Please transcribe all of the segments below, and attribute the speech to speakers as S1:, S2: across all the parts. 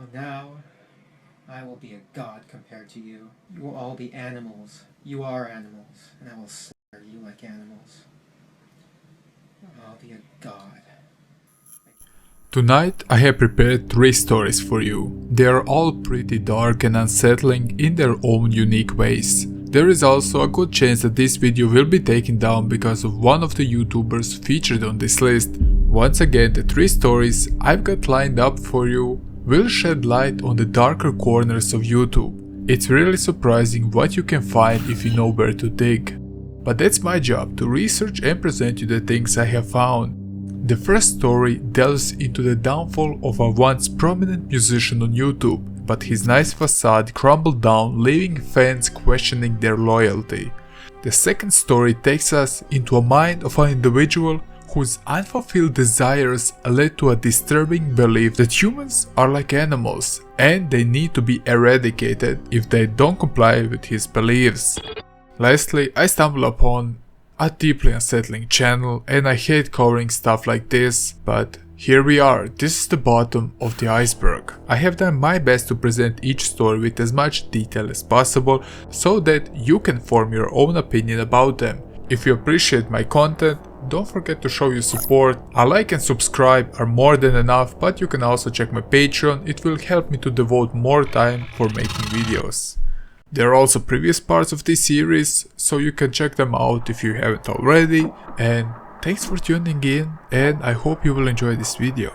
S1: Well, now I will be a god compared to you. You will all be animals. You are animals, and I will slaughter you like animals. I'll be a god.
S2: Tonight I have prepared 3 stories for you. They are all pretty dark and unsettling in their own unique ways. There is also a good chance that this video will be taken down because of one of the YouTubers featured on this list. Once again, the 3 stories I've got lined up for you will shed light on the darker corners of YouTube. It's really surprising what you can find if you know where to dig. But that's my job, to research and present you the things I have found. The first story delves into the downfall of a once prominent musician on YouTube, but his nice facade crumbled down, leaving fans questioning their loyalty. The second story takes us into a mind of an individual whose unfulfilled desires led to a disturbing belief that humans are like animals and they need to be eradicated if they don't comply with his beliefs. Lastly, I stumbled upon a deeply unsettling channel, and I hate covering stuff like this, but here we are. This is the bottom of the iceberg. I have done my best to present each story with as much detail as possible so that you can form your own opinion about them. If you appreciate my content, don't forget to show your support. A like and subscribe are more than enough, but you can also check my Patreon. It will help me to devote more time for making videos. There are also previous parts of this series, so you can check them out if you haven't already. And thanks for tuning in, and I hope you will enjoy this video.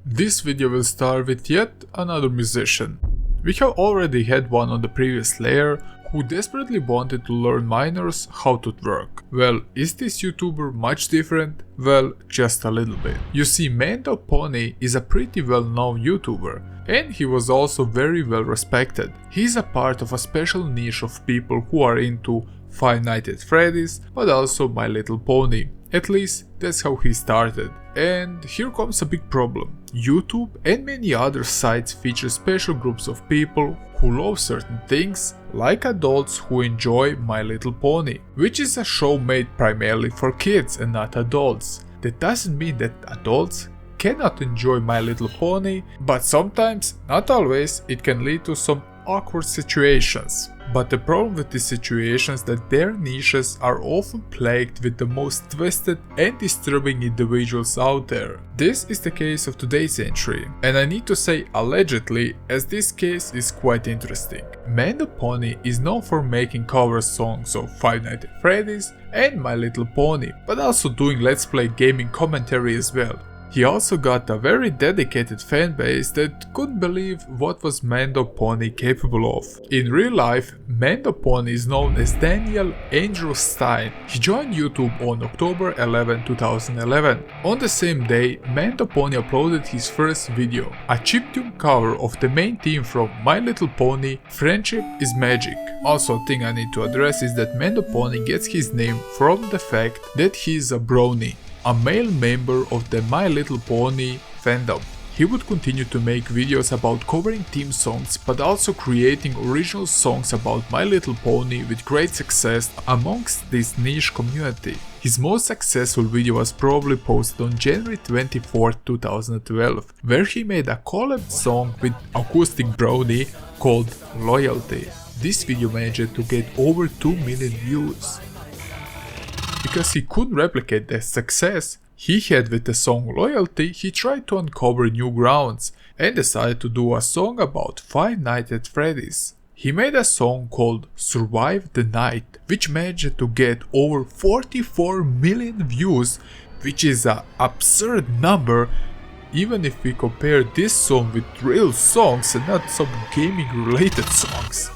S2: This video will start with yet another musician. We have already had one on the previous layer who desperately wanted to learn minors how to twerk. Well, is this YouTuber much different? Well, just a little bit. You see, MandoPony is a pretty well-known YouTuber, and he was also very well respected. He's a part of a special niche of people who are into Five Nights at Freddy's, but also My Little Pony. At least that's how he started. And here comes a big problem. YouTube and many other sites feature special groups of people who love certain things, like adults who enjoy My Little Pony, which is a show made primarily for kids and not adults. That doesn't mean that adults cannot enjoy My Little Pony, but sometimes, not always, it can lead to some awkward situations. But the problem with these situations is that their niches are often plagued with the most twisted and disturbing individuals out there. This is the case of today's entry, and I need to say allegedly, as this case is quite interesting. MandoPony is known for making cover songs of Five Nights at Freddy's and My Little Pony, but also doing let's play gaming commentary as well. He also got a very dedicated fanbase that couldn't believe what was MandoPony capable of. In real life, MandoPony is known as Daniel Andrew Stein. He joined YouTube on October 11, 2011. On the same day, MandoPony uploaded his first video, a chiptune cover of the main theme from My Little Pony, Friendship is Magic. Also, a thing I need to address is that MandoPony gets his name from the fact that he is a brony, a male member of the My Little Pony fandom. He would continue to make videos about covering theme songs, but also creating original songs about My Little Pony with great success amongst this niche community. His most successful video was probably posted on January 24, 2012, where he made a collab song with Acoustic Brownie called Loyalty. This video managed to get over 2 million views. Because he couldn't replicate the success he had with the song Loyalty, he tried to uncover new grounds and decided to do a song about Five Nights at Freddy's. He made a song called Survive the Night, which managed to get over 44 million views, which is an absurd number even if we compare this song with real songs and not some gaming related songs.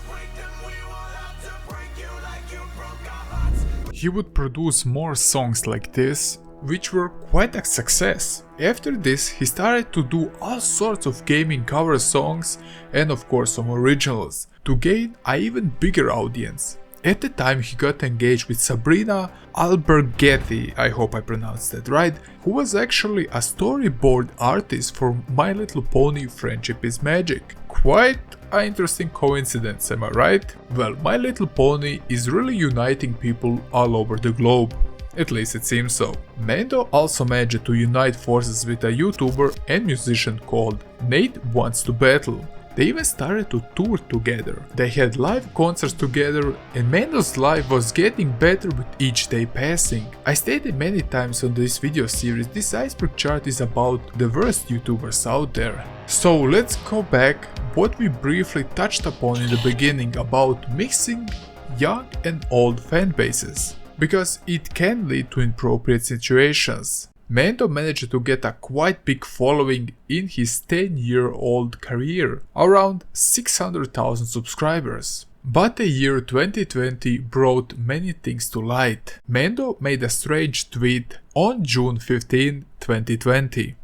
S2: He would produce more songs like this, which were quite a success. After this, he started to do all sorts of gaming cover songs and of course some originals, to gain an even bigger audience. At the time he got engaged with Sabrina Alberghetti, I hope I pronounced that right, who was actually a storyboard artist for My Little Pony Friendship is Magic. Quite an interesting coincidence, am I right? Well, My Little Pony is really uniting people all over the globe. At least it seems so. Mando also managed to unite forces with a YouTuber and musician called Nate Wants to Battle. They even started to tour together. They had live concerts together, and Mando's life was getting better with each day passing. I stated many times on this video series, this Iceberg chart is about the worst YouTubers out there. So let's go back what we briefly touched upon in the beginning about mixing young and old fan bases, because it can lead to inappropriate situations. Mando managed to get a quite big following in his 10-year-old career, around 600,000 subscribers. But the year 2020 brought many things to light. Mando made a strange tweet on June 15, 2020.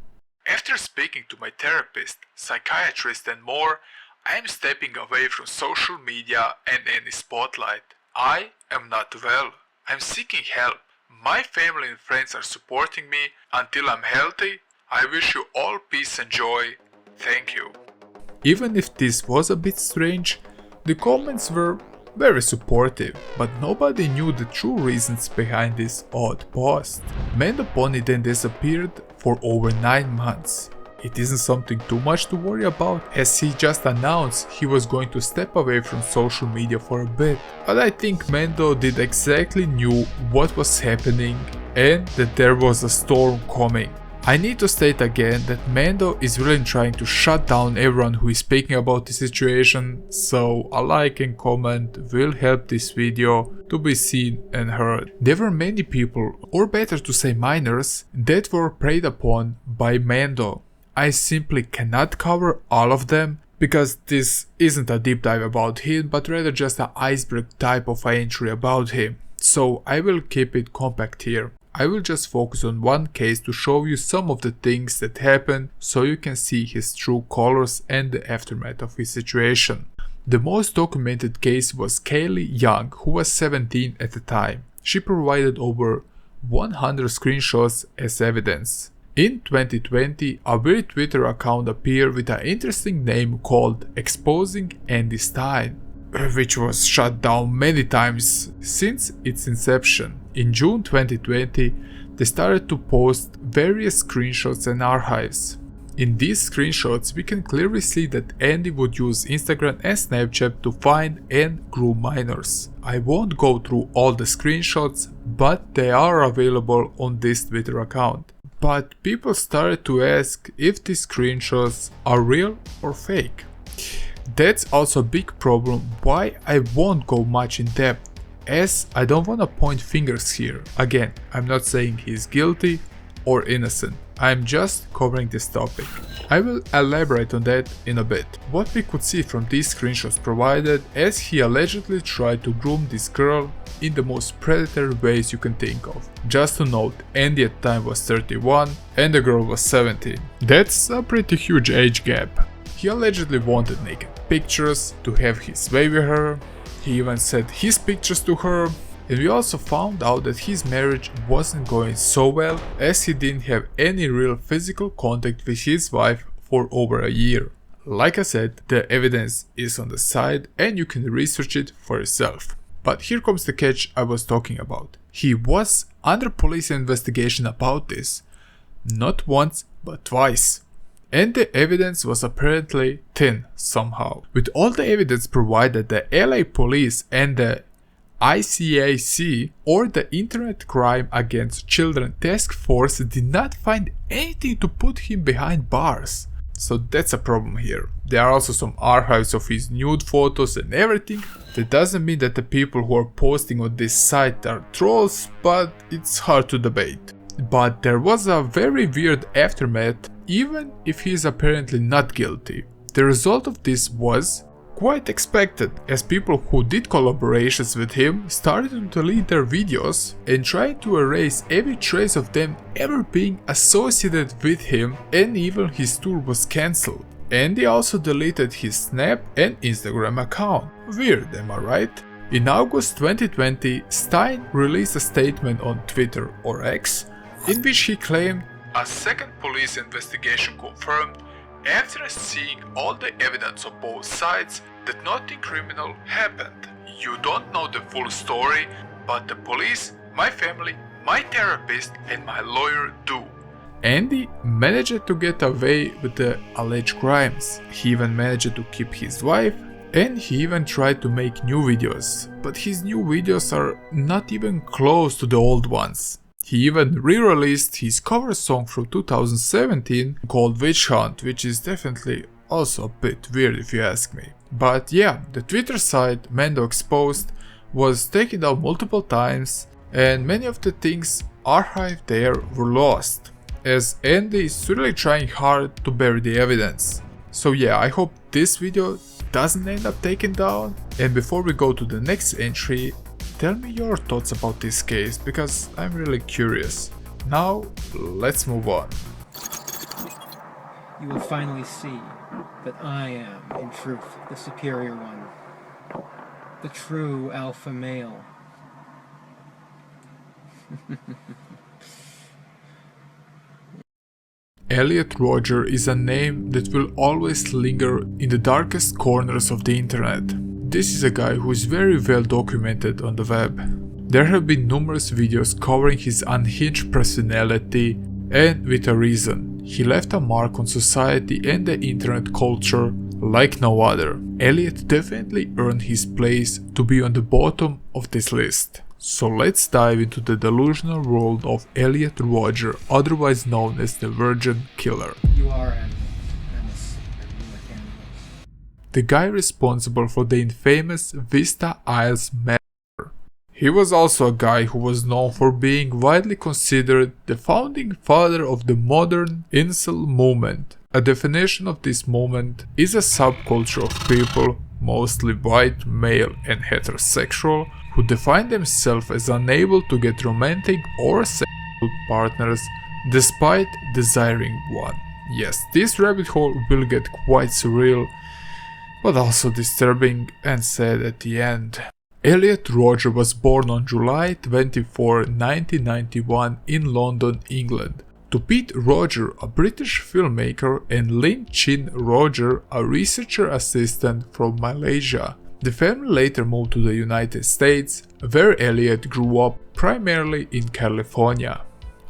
S2: After speaking to my therapist, psychiatrist and more, I am stepping away from social media and any spotlight. I am not well. I'm seeking help. My family and friends are supporting me. Until I'm healthy, I wish you all peace and joy. Thank you. Even if this was a bit strange, the comments were very supportive, but nobody knew the true reasons behind this odd post. MandoPony then disappeared for over 9 months. It isn't something too much to worry about, as he just announced he was going to step away from social media for a bit. But I think Mando did exactly knew what was happening and that there was a storm coming. I need to state again that Mando is really trying to shut down everyone who is speaking about the situation, so a like and comment will help this video to be seen and heard. There were many people, or better to say minors, that were preyed upon by Mando. I simply cannot cover all of them, because this isn't a deep dive about him, but rather just an iceberg type of entry about him. So I will keep it compact here. I will just focus on one case to show you some of the things that happened, so you can see his true colors and the aftermath of his situation. The most documented case was Kaylee Young, who was 17 at the time. She provided over 100 screenshots as evidence. In 2020, a weird Twitter account appeared with an interesting name called Exposing Andy Stein, which was shut down many times since its inception. In June 2020, they started to post various screenshots and archives. In these screenshots, we can clearly see that Andy would use Instagram and Snapchat to find and groom minors. I won't go through all the screenshots, but they are available on this Twitter account. But people started to ask if these screenshots are real or fake. That's also a big problem why I won't go much in depth, as I don't want to point fingers here. Again, I'm not saying he's guilty or innocent, I'm just covering this topic. I will elaborate on that in a bit. What we could see from these screenshots provided, as he allegedly tried to groom this girl in the most predatory ways you can think of. Just to note, Andy at the time was 31 and the girl was 17. That's a pretty huge age gap. He allegedly wanted naked pictures to have his way with her. He even sent his pictures to her. And we also found out that his marriage wasn't going so well, as he didn't have any real physical contact with his wife for over a year. Like I said, the evidence is on the side and you can research it for yourself. But here comes the catch I was talking about. He was under police investigation about this, not once but twice. And the evidence was apparently thin somehow. With all the evidence provided, the LA police and the ICAC, or the Internet Crime Against Children Task Force, did not find anything to put him behind bars. So that's a problem here. There are also some archives of his nude photos and everything. That doesn't mean that the people who are posting on this site are trolls, but it's hard to debate. But there was a very weird aftermath, even if he is apparently not guilty. The result of this was quite expected, as people who did collaborations with him started to delete their videos and tried to erase every trace of them ever being associated with him, and even his tour was cancelled. And he also deleted his Snap and Instagram account. Weird, am I right? In August 2020, Stein released a statement on Twitter or X in which he claimed a second police investigation confirmed, after seeing all the evidence on both sides, that nothing criminal happened. You don't know the full story, but the police, my family, my therapist and my lawyer do. Andy managed to get away with the alleged crimes. He even managed to keep his wife, and he even tried to make new videos, but his new videos are not even close to the old ones. He even re-released his cover song from 2017 called Witch Hunt, which is definitely also a bit weird if you ask me. But yeah, the Twitter site Mando Exposed was taken down multiple times, and many of the things archived there were lost, as Andy is really trying hard to bury the evidence. So yeah, I hope this video doesn't end up taken down. And before we go to the next entry, tell me your thoughts about this case, because I'm really curious. Now, let's move on.
S1: You will finally see that I am, in truth, the superior one. The true alpha male.
S2: Elliot Rodger is a name that will always linger in the darkest corners of the internet. This is a guy who is very well documented on the web. There have been numerous videos covering his unhinged personality, and with a reason. He left a mark on society and the internet culture like no other. Elliot definitely earned his place to be on the bottom of this list. So let's dive into the delusional world of Elliot Rodger, otherwise known as the Virgin Killer.
S1: You are animals, and I will slaughter you like animals.
S2: The guy responsible for the infamous Vista Isles massacre. He was also a guy who was known for being widely considered the founding father of the modern incel movement. A definition of this movement is a subculture of people, mostly white, male and heterosexual, who define themselves as unable to get romantic or sexual partners despite desiring one. Yes, this rabbit hole will get quite surreal, but also disturbing and sad at the end. Elliot Rodger was born on July 24, 1991 in London, England, to Pete Rodger, a British filmmaker, and Lynn Chin Rodger, a researcher assistant from Malaysia. The family later moved to the United States, where Elliot grew up primarily in California.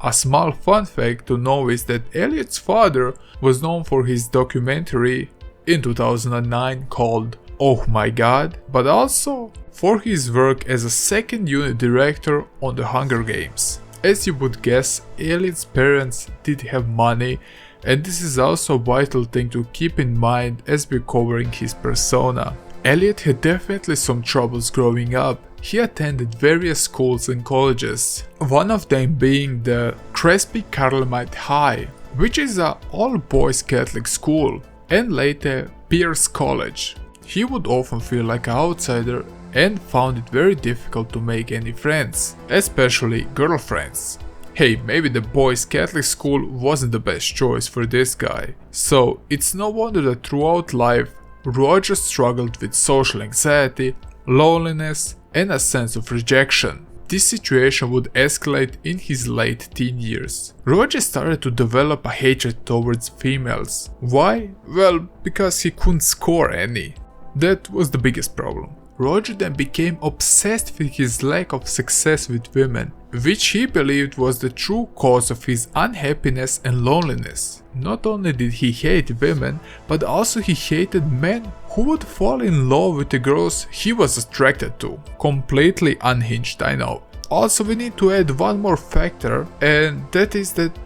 S2: A small fun fact to know is that Elliot's father was known for his documentary in 2009 called Oh My God, but also for his work as a second unit director on the Hunger Games. As you would guess, Elliot's parents did have money, and this is also a vital thing to keep in mind as we're covering his persona. Elliot had definitely some troubles growing up. He attended various schools and colleges, one of them being the Crespi Carmelite High, which is an all-boys Catholic school, and later Pierce College. He would often feel like an outsider and found it very difficult to make any friends, especially girlfriends. Hey, maybe the boys' Catholic school wasn't the best choice for this guy. So it's no wonder that throughout life, Rodger struggled with social anxiety, loneliness, and a sense of rejection. This situation would escalate in his late teen years. Rodger started to develop a hatred towards females. Why? Well, because he couldn't score any. That was the biggest problem. Rodger then became obsessed with his lack of success with women, which he believed was the true cause of his unhappiness and loneliness. Not only did he hate women, but also he hated men who would fall in love with the girls he was attracted to. Completely unhinged, I know. Also, we need to add one more factor, and that is that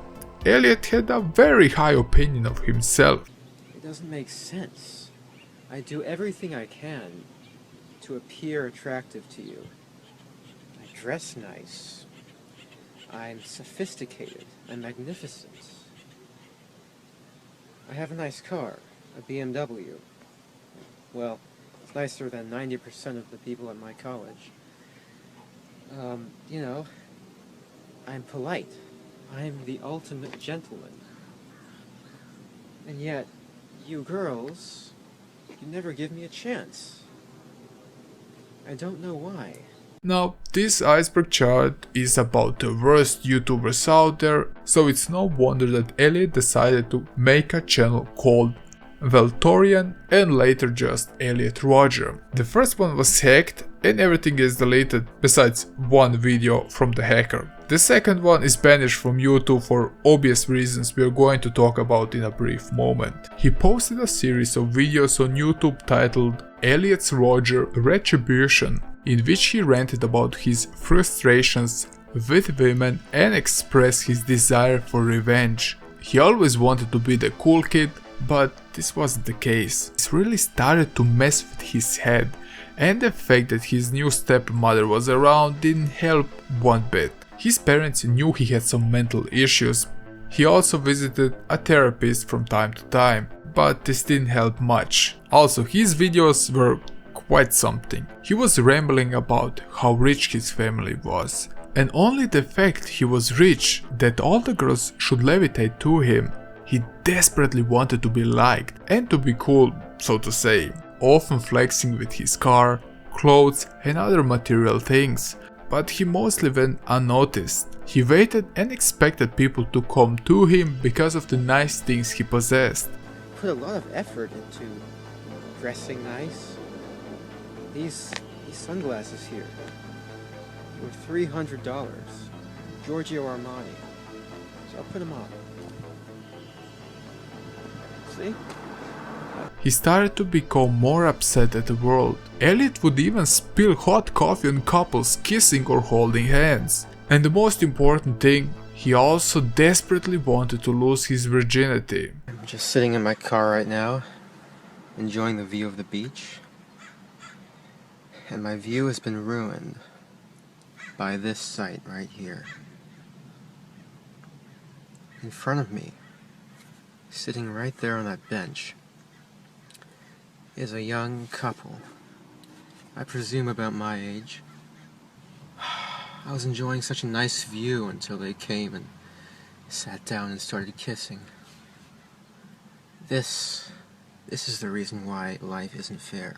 S2: Elliot had a very high opinion of himself.
S1: It doesn't make sense. I do everything I can to appear attractive to you. I dress nice. I'm sophisticated. I'm magnificent. I have a nice car, a BMW. Well, it's nicer than 90% of the people at my college. You know, I'm polite. I'm the ultimate gentleman. And yet, you girls, you never give me a chance. I don't know why.
S2: Now, this Iceberg chart is about the worst YouTubers out there, so it's no wonder that Elliot decided to make a channel called Valtorian, and later just Elliot Rodger. The first one was hacked and everything is deleted besides one video from the hacker. The second one is banished from YouTube for obvious reasons we are going to talk about in a brief moment. He posted a series of videos on YouTube titled Elliot's Rodger Retribution, in which he ranted about his frustrations with women and expressed his desire for revenge. He always wanted to be the cool kid, but this wasn't the case. This really started to mess with his head, and the fact that his new stepmother was around didn't help one bit. His parents knew he had some mental issues. He also visited a therapist from time to time, but this didn't help much. Also, his videos were quite something. He was rambling about how rich his family was, and only the fact he was rich that all the girls should levitate to him. He desperately wanted to be liked and to be cool, so to say, often flexing with his car, clothes and other material things, but he mostly went unnoticed. He waited and expected people to come to him because of the nice things he possessed.
S1: Put a lot of effort into dressing nice. These sunglasses here were $300, Giorgio Armani, so I'll put them on. See?
S2: He started to become more upset at the world. Elliot would even spill hot coffee on couples kissing or holding hands. And the most important thing, he also desperately wanted to lose his virginity.
S1: I'm just sitting in my car right now, enjoying the view of the beach. And my view has been ruined by this sight right here. In front of me, sitting right there on that bench, is a young couple, I presume about my age. I was enjoying such a nice view until they came and sat down and started kissing. This is the reason why life isn't fair.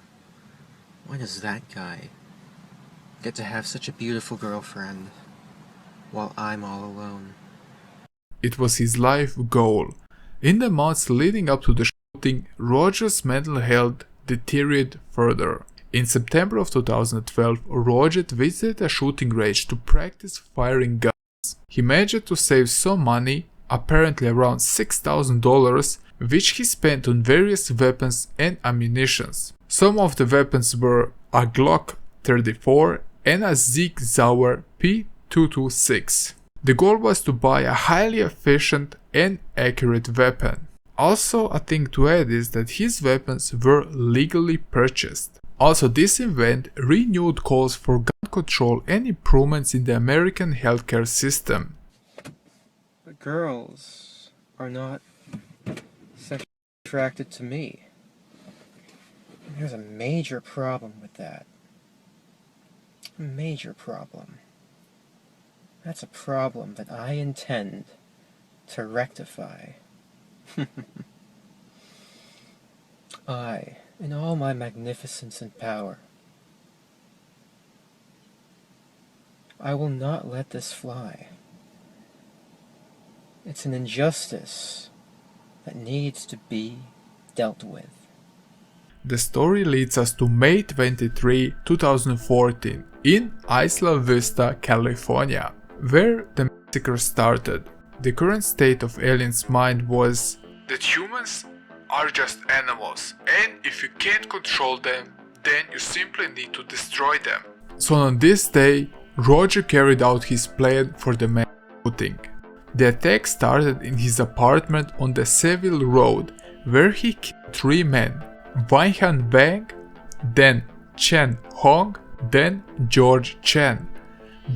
S1: Why does that guy get to have such a beautiful girlfriend while I'm all alone?
S2: It was his life goal. In the months leading up to the shooting, Rodger's mental health deteriorated further. In September of 2012, Rodger visited a shooting range to practice firing guns. He managed to save some money, apparently around $6,000, which he spent on various weapons and ammunitions. Some of the weapons were a Glock 34 and a Sig Sauer P226. The goal was to buy a highly efficient and accurate weapon. Also, a thing to add is that his weapons were legally purchased. Also, this event renewed calls for gun control and improvements in the American healthcare system.
S1: But girls are not sexually attracted to me. There's a major problem with that. A major problem. That's a problem that I intend to rectify. I, in all my magnificence and power, I will not let this fly. It's an injustice that needs to be dealt with.
S2: The story leads us to May 23, 2014 in Isla Vista, California, where the massacre started. The current state of Elliot's mind was that humans are just animals, and if you can't control them, then you simply need to destroy them. So on this day, Rodger carried out his plan for the mass shooting. The attack started in his apartment on the Seville Road, where he killed 3 men: Waihan Wang, then Chen Hong, then George Chen,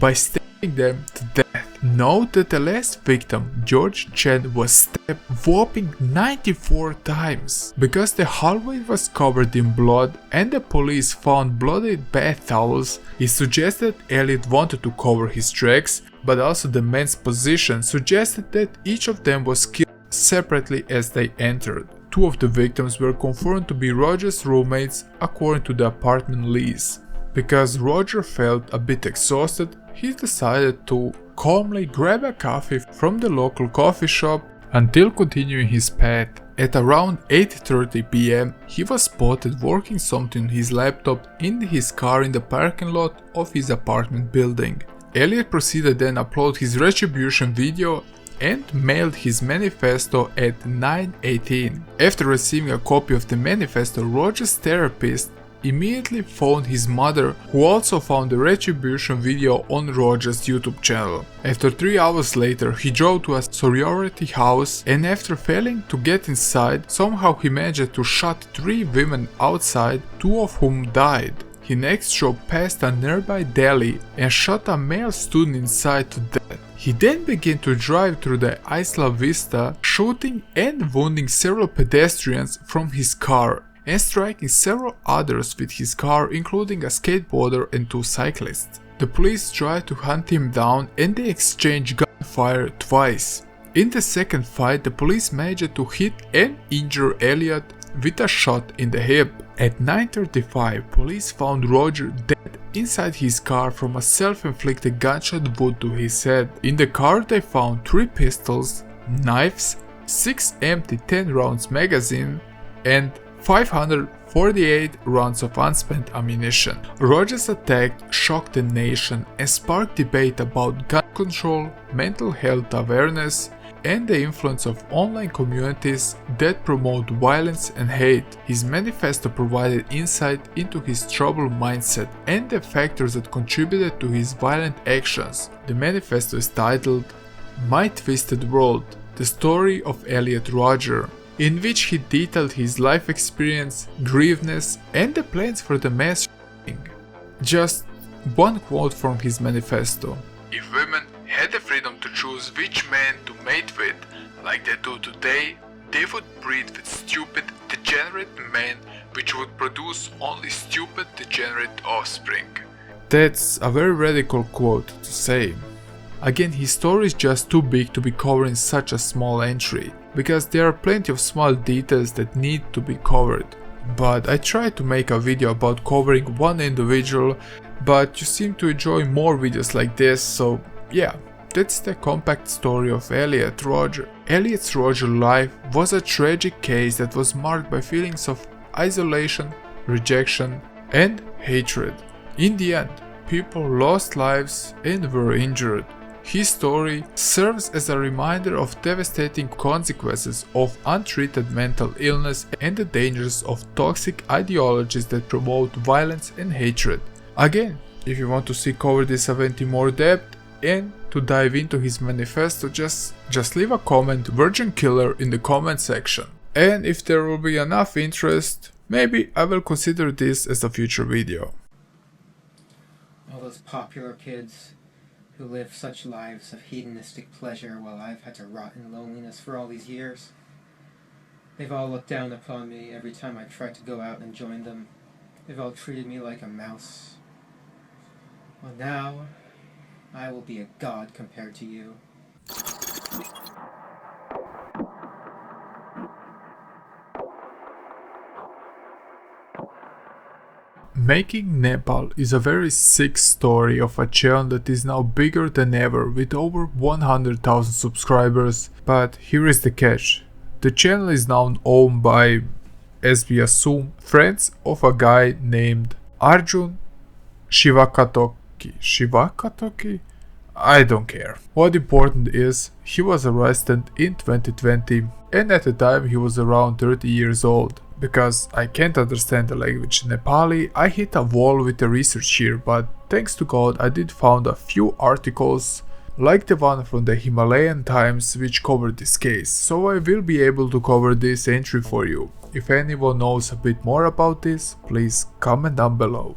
S2: by stabbing them to death. Note that the last victim, George Chen, was stabbed whopping 94 times. Because the hallway was covered in blood and the police found bloody bath towels, it suggested Elliot wanted to cover his tracks, but also the men's position suggested that each of them was killed separately as they entered. 2 of the victims were confirmed to be Rodger's roommates according to the apartment lease. Because Rodger felt a bit exhausted, he decided to calmly grab a coffee from the local coffee shop until continuing his path. At around 8:30 PM, he was spotted working something on his laptop in his car in the parking lot of his apartment building. Elliot proceeded then upload his retribution video and mailed his manifesto at 9:18. After receiving a copy of the manifesto, Rodger's therapist immediately phoned his mother, who also found the retribution video on Rodger's YouTube channel. After 3 hours later, he drove to a sorority house, and after failing to get inside, somehow he managed to shot 3 women outside, 2 of whom died. He next drove past a nearby deli and shot a male student inside to death. He then began to drive through the Isla Vista, shooting and wounding several pedestrians from his car and striking several others with his car, including a skateboarder and 2 cyclists. The police tried to hunt him down and they exchanged gunfire twice. In the second fight, the police managed to hit and injure Elliot with a shot in the hip. At 9:35, police found Rodger dead inside his car from a self-inflicted gunshot wound to his head. In the car they found 3 pistols, knives, 6 empty 10 rounds magazine, and 548 rounds of unspent ammunition. Rodger's attack shocked the nation and sparked debate about gun control, mental health awareness, and the influence of online communities that promote violence and hate. His manifesto provided insight into his troubled mindset and the factors that contributed to his violent actions. The manifesto is titled My Twisted World, the story of Elliot Rodger, in which he detailed his life experience, grievances, and the plans for the mass shooting. Just one quote from his manifesto. If women had the freedom to choose which man to mate with, like they do today, they would breed with stupid, degenerate men, which would produce only stupid, degenerate offspring. That's a very radical quote to say. Again, his story is just too big to be covered in such a small entry, because there are plenty of small details that need to be covered. But I tried to make a video about covering one individual, but you seem to enjoy more videos like this, so yeah, that's the compact story of Elliot Rodger. Elliot Rodger's life was a tragic case that was marked by feelings of isolation, rejection, and hatred. In the end, people lost lives and were injured. His story serves as a reminder of devastating consequences of untreated mental illness and the dangers of toxic ideologies that promote violence and hatred. Again, if you want to see cover this event in more depth and to dive into his manifesto, just leave a comment Virgin Killer in the comment section. And if there will be enough interest, maybe I will consider this as a future video.
S1: All those popular kids who live such lives of hedonistic pleasure while I've had to rot in loneliness for all these years. They've all looked down upon me every time I tried to go out and join them. They've all treated me like a mouse. Well, now I will be a god compared to you.
S2: Making Nepal is a very sick story of a channel that is now bigger than ever with over 100,000 subscribers, but here is the catch. The channel is now owned by, as we assume, friends of a guy named Arjun Shivakatoki? I don't care. What important is, he was arrested in 2020 and at the time he was around 30 years old. Because I can't understand the language Nepali, I hit a wall with the research here, but thanks to God I did found a few articles like the one from the Himalayan Times which covered this case, so I will be able to cover this entry for you. If anyone knows a bit more about this, please comment down below.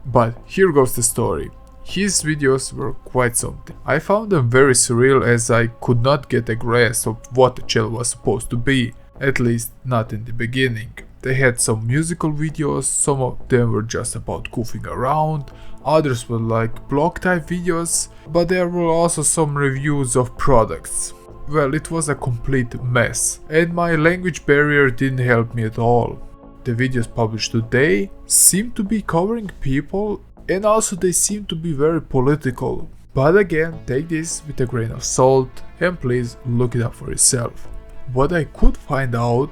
S2: But here goes the story. His videos were quite something. I found them very surreal as I could not get a grasp of what the channel was supposed to be. At least not in the beginning. They had some musical videos, some of them were just about goofing around, others were like blog type videos, but there were also some reviews of products. Well, it was a complete mess, and my language barrier didn't help me at all. The videos published today seem to be covering people, and also they seem to be very political. But again, take this with a grain of salt and please look it up for yourself. What I could find out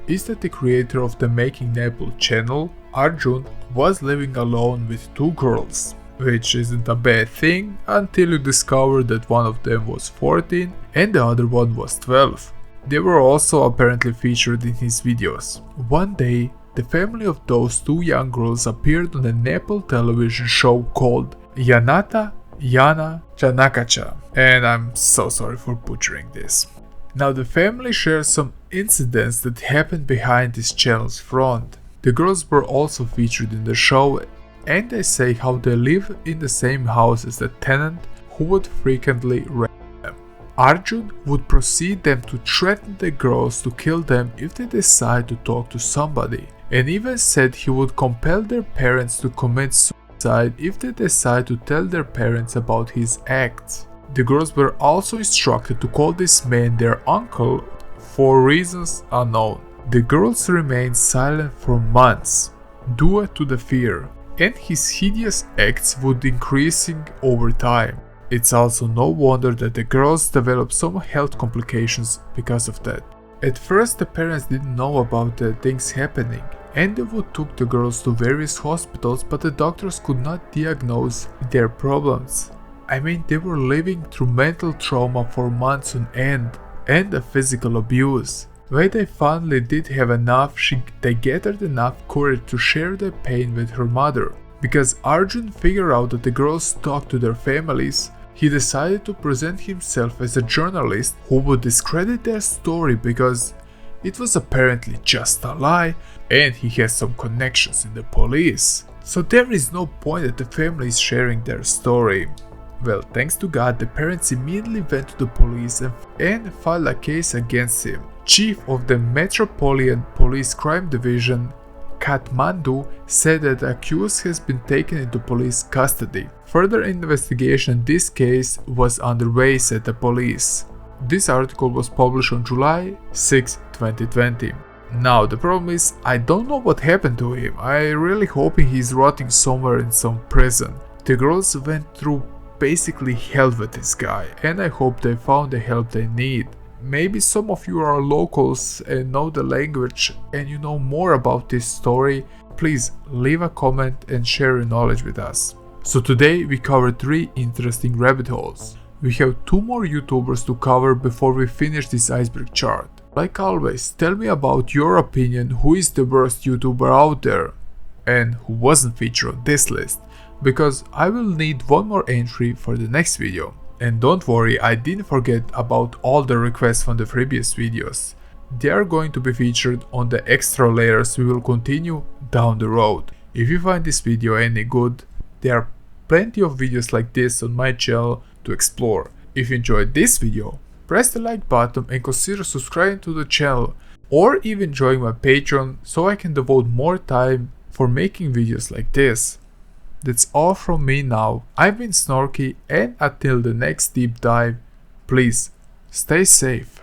S2: is that the creator of the Making Nepal channel, Arjun, was living alone with 2 girls, which isn't a bad thing until you discover that one of them was 14 and the other one was 12. They were also apparently featured in his videos. One day, the family of those 2 young girls appeared on a Nepal television show called Yana Chanakacha, and I'm so sorry for butchering this. Now the family shares some incidents that happened behind this channel's front. The girls were also featured in the show, and they say how they live in the same house as the tenant who would frequently rape them. Arjun would proceed them to threaten the girls to kill them if they decide to talk to somebody, and even said he would compel their parents to commit suicide if they decide to tell their parents about his acts. The girls were also instructed to call this man their uncle for reasons unknown. The girls remained silent for months due to the fear, and his hideous acts would increasing over time. It's also no wonder that the girls developed some health complications because of that. At first the parents didn't know about the things happening, and they would took the girls to various hospitals, but the doctors could not diagnose their problems. I mean, they were living through mental trauma for months on end and the physical abuse. When they finally did have enough, they gathered enough courage to share their pain with her mother. Because Arjun figured out that the girls talked to their families, he decided to present himself as a journalist who would discredit their story because it was apparently just a lie and he has some connections in the police. So there is no point that the family is sharing their story. Well, thanks to God, the parents immediately went to the police and filed a case against him. Chief of the Metropolitan Police Crime Division, Kathmandu, said that the accused has been taken into police custody. Further investigation in this case was underway, said the police. This article was published on July 6, 2020. Now the problem is, I don't know what happened to him. I really hope he's rotting somewhere in some prison. The girls went through basically hell with this guy, and I hope they found the help they need. Maybe some of you are locals and know the language and you know more about this story. Please leave a comment and share your knowledge with us. So today we covered 3 interesting rabbit holes. We have 2 more YouTubers to cover before we finish this iceberg chart. Like always, tell me about your opinion, who is the worst YouTuber out there and who wasn't featured on this list, because I will need 1 more entry for the next video. And don't worry, I didn't forget about all the requests from the previous videos. They are going to be featured on the extra layers we will continue down the road. If you find this video any good, there are plenty of videos like this on my channel to explore. If you enjoyed this video, press the like button and consider subscribing to the channel, or even join my Patreon so I can devote more time for making videos like this. That's all from me now. I've been Snorky, and until the next deep dive, please stay safe.